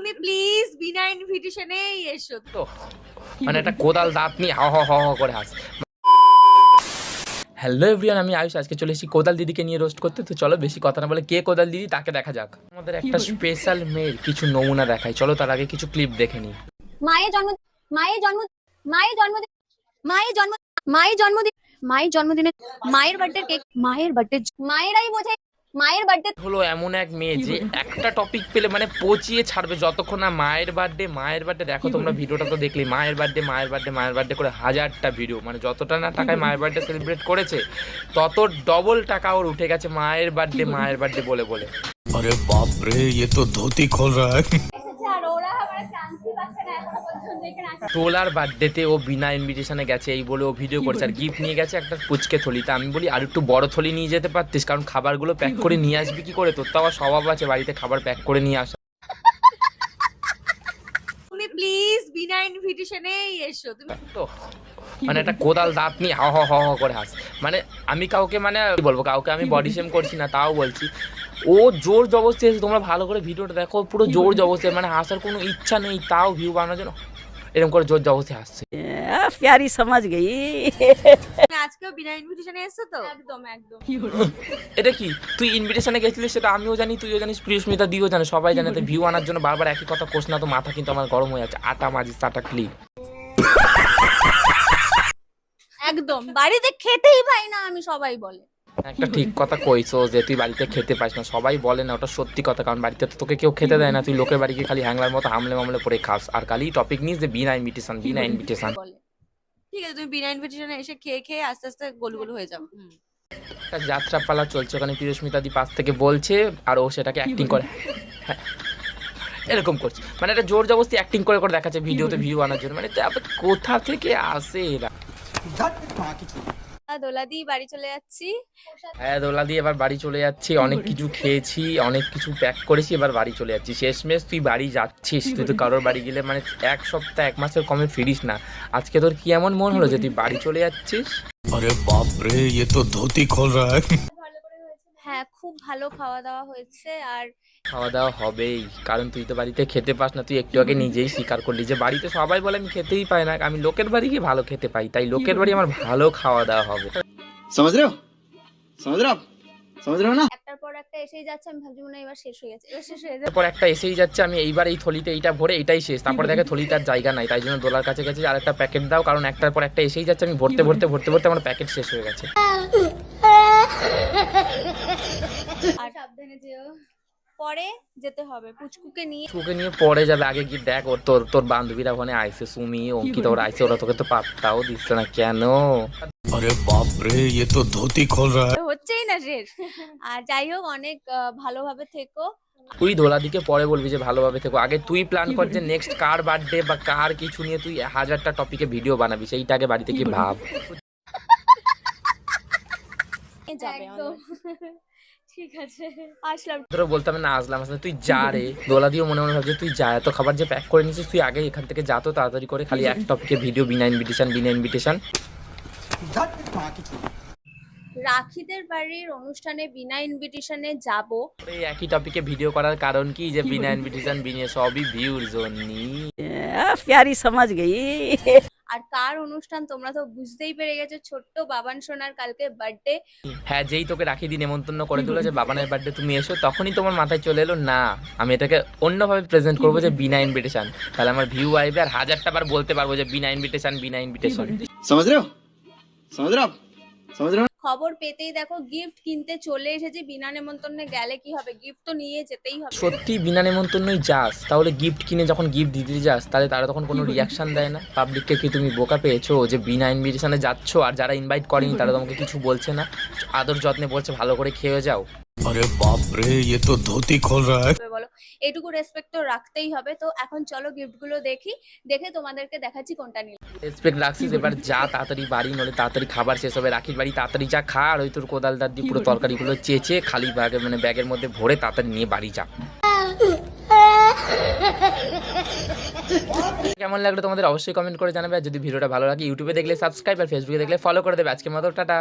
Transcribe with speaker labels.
Speaker 1: তুমি প্লিজ বিনা ইনভিটেশনেই এসো।
Speaker 2: তো মানে একটা কোদাল দাঁত নিয়ে হ হ হ হ করে হাস। হ্যালো এভরিওয়ান, আমি আয়ুষ। আজকে চলে এসেছি কোদাল দিদিকে নিয়ে রোস্ট করতে। তো চলো বেশি কথা না বলে কে কোদাল দিদি তাকে দেখা যাক। আমাদের একটা স্পেশাল মেয়ের কিছু নমুনা দেখাই, চলো তার আগে কিছু ক্লিপ দেখে নিই।
Speaker 3: মায়ের জন্মদিনে মায়ের বার্থডে কেক, মায়েরাই বোঝে মায়ের বার্থডে।
Speaker 2: হলো এমন এক মেয়ে যে একটা টপিক পেলে মানে পচিয়ে ছাড়বে যতক্ষণ না মায়ের বার্থডে। দেখো তোমরা ভিডিওটা তো দেখলি, মায়ের বার্থডে করে হাজারটা ভিডিও, মানে যতটা না টাকায় মায়ের বার্থডে সেলিব্রেট করেছে তত ডবল টাকা ওর উঠে গেছে মায়ের বার্থডে বলে বলে।
Speaker 4: अरे बाप रे, ये तो धोती खोल रहा है।
Speaker 2: টোলার বার্থডেতে ও বিনা ইনভিটেশনে গেছে এই বলে ও ভিডিও করেছে, আর গিফট নিয়ে গেছে একটা পুচকে থলিতে। আমি বলি আর একটু বড় থলি নিয়ে যেতে পারতিস, কারণ খাবারগুলো প্যাক করে নিয়ে আসবি কি করে? তোর তো আবার স্বভাব আছে বাড়িতে খাবার প্যাক করে নিয়ে আসা।
Speaker 1: তুমি প্লিজ বিনা ইনভিটেশনেই এসো। তুমি
Speaker 2: তো মানে একটা কোদাল দাঁত নিয়ে হ হ হ হ করে হাস। মানে আমি কাউকে মানে কি বলবো, কাউকে আমি বডি শেম করছি না, তাও বলছি ও জোর জবরদস্তি এসে, তোমরা ভালো করে ভিডিওটা দেখো, পুরো জোর জবরদস্তি, মানে হাসার কোনো ইচ্ছা নেই, তাও ভিউ বানানোর জন্য এরকম করে জোর জবরদস্তি হাসছে।
Speaker 5: प्यारी समझ गई।
Speaker 1: আজকেও বিনা ইনভিটেশনে এসছো তো?
Speaker 3: একদম একদম।
Speaker 2: এটা কি তুই ইনভিটেশনে গেছিলিস? সেটা আমিও জানি, তুইও জানিস, প্রিয়স্মিতা দিও জানে, সবাই জানে। তো ভিউ আনার জন্য বারবার একই কথা কোস না তো, মাথা কিন্তু আমার গরম হয়ে যাচ্ছে। আটা মাজিস আটা ক্লিপ।
Speaker 3: একদম বাড়িতে খেতেই পাই না আমি, সবাই বলে।
Speaker 2: একটা ঠিক কথা কইছো যে তুই বাড়িতে খেতে পাস না, সবাই বলে না, ওটা সত্যি কথা। কারণ বাড়িতে তো তোকে কেউ খেতে দেয় না, তুই লোকের বাড়িকে খালি হ্যাংলার মতো হামলে মামলে পরে খাস। আর খালি টপিক নিস যে বিনা ইনভিটেশন।
Speaker 3: বলে
Speaker 1: ঠিক আছে, তুমি বিনা ইনভিটেশনে এসে খেয়ে খেয়ে আস্তে আস্তে গোল হয়ে যাও।
Speaker 2: একটা যাত্রা পালা চলছে, ওখানে প্রিয়স্মিতা দি পাশ থেকে বলছে আর ও সেটাকে অ্যাক্টিং করে, হ্যাঁ, এরকম করছে। মানে একটা জোর জবরদস্তি অ্যাক্টিং করে করে দেখাচ্ছে ভিডিওতে ভিউ আনার জন্য। মানে আবার কোথা থেকে আসে এরা?
Speaker 3: দোলা দিয়ে বাড়ি চলে যাচ্ছি।
Speaker 2: হ্যাঁ, দোলা দিয়ে এবার বাড়ি চলে যাচ্ছি। অনেক কিছু খেয়েছি, অনেক কিছু প্যাক করেছি, এবার বাড়ি চলে যাচ্ছি। শেষমেশ তুই বাড়ি যাচ্ছিস। তুই তো কারোর বাড়ি গেলে মানে এক সপ্তাহ এক মাসের কমে ফিরিস না। আজকে তোর কি এমন মন হলো যে তুই বাড়ি চলে যাচ্ছিস?
Speaker 4: अरे बाप रे, ये तो धोती खोल रहा है।
Speaker 3: হ্যাঁ, খুব ভালো খাওয়া দাওয়া হয়েছে। আর
Speaker 2: খাওয়া দাওয়া হবেই, কারণ তুই তো বাড়িতে খেতে পাস না। তুই একটু আগে নিজেই স্বীকার করলি যে বাড়িতে সবাই বলে আমি খেতেই পাই না, আমি লোকের বাড়ি গিয়ে ভালো খেতে পাই, তাই লোকের বাড়ি আমার ভালো খাওয়া দাওয়া হবে।
Speaker 6: समझ रहे हो समझ रहे हो ना?
Speaker 3: একটার পর একটা এসেই যাচ্ছে। আমি ভাবছি মনে হয় এবার শেষ হয়ে গেছে, এবার শেষ হয়ে যাচ্ছে।
Speaker 2: তারপর একটা এসেই যাচ্ছে, আমি এইবার এই থলিতে এইটা ভরে এটাই শেষ। তারপরে দেখে থলিতে আর জায়গা নাই, তাই জন্য দোলার কাছে গেছে আর একটা প্যাকেট দাও, কারণ একটার পর একটা এসেই যাচ্ছে। আমি ভরতে আমার প্যাকেট শেষ হয়ে গেছে।
Speaker 3: আর সাবধানে যেও, পরে যেতে হবে পুচকুকে নিয়ে।
Speaker 2: তোকে নিয়ে পরে যাবে, আগে গিয়ে দেখ ওর তোর বান্ধবীরা ওখানে আইসে, সুমি অঙ্কিতা ওরা আইসে, ওরা তোকে তো পাত্তাও দিচ্ছে না কেন?
Speaker 4: अरे बाप रे, ये तो धोती खोल रहा है।
Speaker 3: হচ্ছেই না শেষ। আর যাই হোক, অনেক ভালোভাবে থেকো।
Speaker 2: তুই দোলা দিকে পরে বলবি যে ভালোভাবে থেকো, আগে তুই প্ল্যান কর যে নেক্সট কার বার্থডে বা কার কিছু নিয়ে তুই হাজারটা টপিকে ভিডিও বানাবি, সেইটা আগে বাড়িতে গিয়ে ভাব।
Speaker 3: যাবে একদম। ঠিক আছে, আসলাম।
Speaker 2: ধরো বলতাম না আসলাম, তুই যা রে। দোলা দিয়েও মনে মনে ভাবছে তুই যা, এত খাবার যে প্যাক করে নিয়েছিস তুই আগে এখান থেকে যা তো তাড়াতাড়ি করে, খালি এক টপিকে ভিডিও, বিনা ইনভিটেশন।
Speaker 3: রাখিদের বাড়ির অনুষ্ঠানে বিনা ইনভিটেশনে যাব।
Speaker 2: এই একই টপিকে ভিডিও করার কারণ কি যে বিনা ইনভিটেশন সবই ভিউর জন্য।
Speaker 5: प्यारी समझ गई।
Speaker 3: আর কার অনুষ্ঠান তোমরা তো বুঝতেই পেরে গেছো, ছোট্ট বাবান সোনার কালকে বার্থডে।
Speaker 2: হ্যাঁ, যেই তোকে রাখি দিন নেমন্তন্ন করে দিল যে বাবানের বার্থডে তুমি এসো, তখনই তোমার মাথায় চলে এলো না আমি এটাকে অন্যভাবে প্রেজেন্ট করবো যে বিনা ইনভিটেশন, তাহলে আমার ভিউ আসবে আর হাজারটা বার বলতে পারবো যে বিনা ইনভিটেশন।
Speaker 6: समझ रहे हो
Speaker 3: খবর পেতেই দেখো গিফট কিনতে চলে এসেছি। বিনা নেমন্তন্নে গেলে কি হবে, গিফট তো নিয়ে যেতেই হবে।
Speaker 2: সত্যি বিনা নেমন্তন্নই যাস, তাহলে গিফট কিনে যখন গিফট দিতে যাস তাহলে তারা তখন কোনো রিয়াকশন দেয় না? পাবলিককে কি তুমি বোকা পেয়েছো যে বিনা ইনভিটেশনে যাচ্ছ আর যারা ইনভাইট করেনি তারা তোমাকে কিছু বলছে না, আদর যত্নে বলছে ভালো করে খেয়ে যাও?
Speaker 4: अरे बाप रे, ये तो धोती खोल रहा है।
Speaker 3: বলো, এটুকু রেসপেক্ট তো রাখতেই হবে। তো এখন চলো গিফট গুলো দেখি, দেখে তোমাদেরকে দেখাচ্ছি কোনটা নিলাম।
Speaker 2: রেসপেক্ট রাখছিস, এবার যা তাড়াতাড়ি বাড়ি, নলে তাড়াতাড়ি খাবার শেষ হবে। রাখির বাড়ি তাড়াতাড়ি যা খা, আর ওই তোর কোদাল দাঁত দিয়ে পুরো তরকারিগুলো চেঁচে খালি ব্যাগে মানে ব্যাগের মধ্যে ভরে তাড়াতাড়ি নিয়ে বাড়ি যা। কেমন লাগলো তোমাদের অবশ্যই কমেন্ট করে জানাবে। আর যদি ভিডিওটা ভালো লাগে ইউটিউবে দেখলে সাবস্ক্রাইব, আর ফেসবুকে দেখলে ফলো করে দেবে। আজকের মতো টাটা।